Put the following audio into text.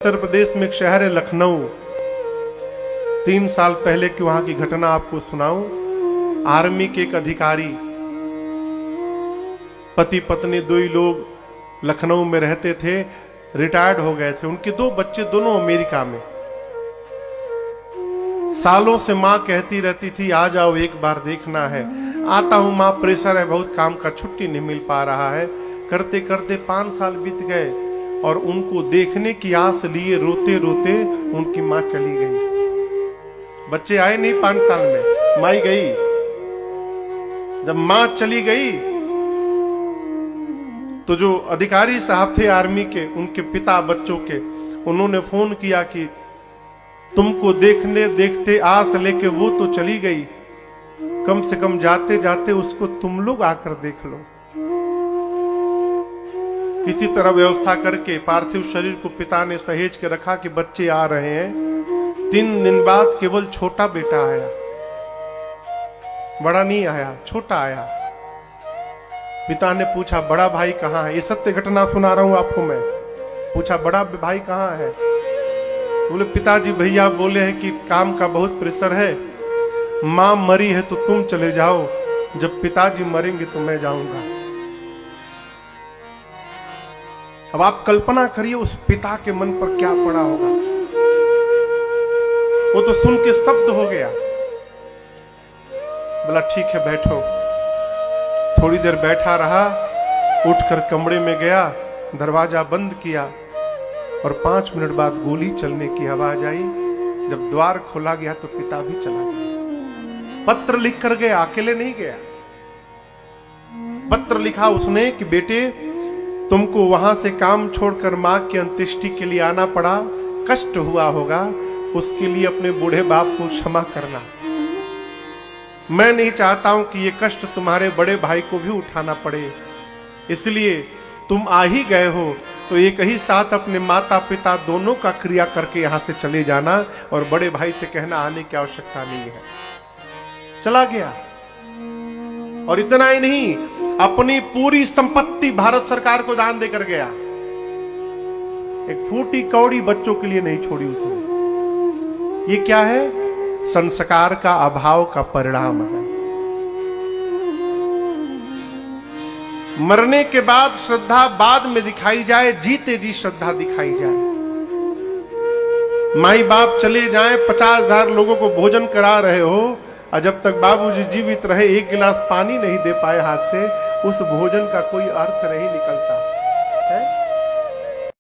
उत्तर प्रदेश में एक शहर है लखनऊ। 3 साल पहले की वहां की घटना आपको सुनाऊं। आर्मी के एक अधिकारी, पति पत्नी 2 ही लोग लखनऊ में रहते थे, रिटायर्ड हो गए थे। उनके 2 बच्चे दोनों अमेरिका में। सालों से मां कहती रहती थी आ जाओ एक बार देखना है। आता हूं मां, प्रेशर है बहुत काम का, छुट्टी नहीं मिल पा रहा है। करते करते 5 साल बीत गए और उनको देखने की आस लिए रोते रोते उनकी मां चली गई। बच्चे आए नहीं 5 साल में, माई गई। जब मां चली गई तो जो अधिकारी साहब थे आर्मी के, उनके पिता बच्चों के, उन्होंने फोन किया कि तुमको देखने देखते आस लेके वो तो चली गई, कम से कम जाते जाते उसको तुम लोग आकर देख लो। किसी तरह व्यवस्था करके पार्थिव शरीर को पिता ने सहेज के रखा कि बच्चे आ रहे हैं। 3 दिन बाद केवल छोटा बेटा आया, बड़ा नहीं आया, छोटा आया। पिता ने पूछा बड़ा भाई कहाँ है? ये सत्य घटना सुना रहा हूं आपको मैं। पूछा बड़ा भाई कहाँ है? बोले पिताजी भैया बोले हैं कि काम का बहुत प्रेशर है, मां मरी है तो तुम चले जाओ, जब पिताजी मरेंगे तो मैं जाऊंगा। अब आप कल्पना करिए उस पिता के मन पर क्या पड़ा होगा। वो तो सुन के स्तब्ध हो गया। बोला ठीक है बैठो। थोड़ी देर बैठा रहा, उठकर कमरे में गया, दरवाजा बंद किया और 5 मिनट बाद गोली चलने की आवाज आई। जब द्वार खोला गया तो पिता भी चला गया। पत्र लिख कर गया, अकेले नहीं गया। पत्र लिखा उसने कि बेटे तुमको वहां से काम छोड़कर मां की अंत्येष्टि के लिए आना पड़ा, कष्ट हुआ होगा, उसके लिए अपने बूढ़े बाप को क्षमा करना। मैं नहीं चाहता हूं कि ये कष्ट तुम्हारे बड़े भाई को भी उठाना पड़े, इसलिए तुम आ ही गए हो तो एक ही साथ अपने माता पिता दोनों का क्रिया करके यहां से चले जाना और बड़े भाई से कहना आने की आवश्यकता नहीं है। चला गया। और इतना ही नहीं, अपनी पूरी संपत्ति भारत सरकार को दान देकर गया। एक फूटी कौड़ी बच्चों के लिए नहीं छोड़ी उसने। ये क्या है? संस्कार का अभाव का परिणाम है। मरने के बाद श्रद्धा बाद में दिखाई जाए, जीते जी श्रद्धा दिखाई जाए। माई बाप चले जाएं, 50,000 लोगों को भोजन करा रहे हो और जब तक बाबूजी जीवित रहे 1 गिलास पानी नहीं दे पाए हाथ से, उस भोजन का कोई अर्थ नहीं निकलता।